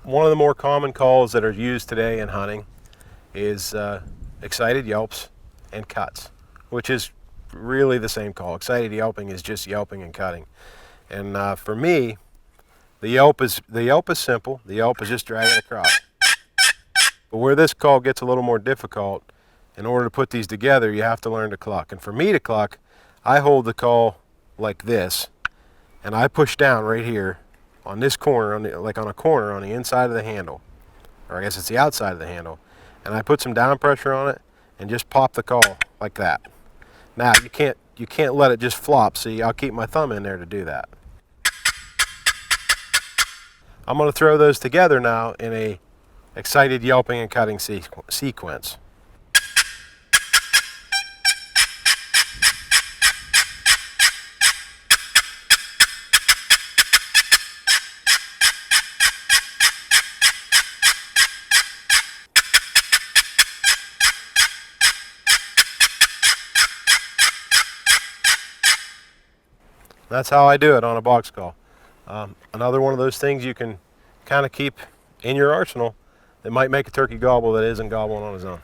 One of the more common calls that are used today in hunting is excited yelps and cuts, which is really the same call. Excited yelping is just yelping and cutting. And for me, the yelp is simple. The yelp is just dragging across. But where this call gets a little more difficult, in order to put these together, you have to learn to cluck. And for me to cluck, I hold the call like this, and I push down right here on this corner, like on a corner on the inside of the handle, or I guess it's the outside of the handle, and I put some down pressure on it and just pop the call like that. Now you can't let it just flop. See, I'll keep my thumb in there to do that. I'm going to throw those together now in a excited yelping and cutting sequence. That's how I do it on a box call. Another one of those things you can kind of keep in your arsenal that might make a turkey gobble that isn't gobbling on his own.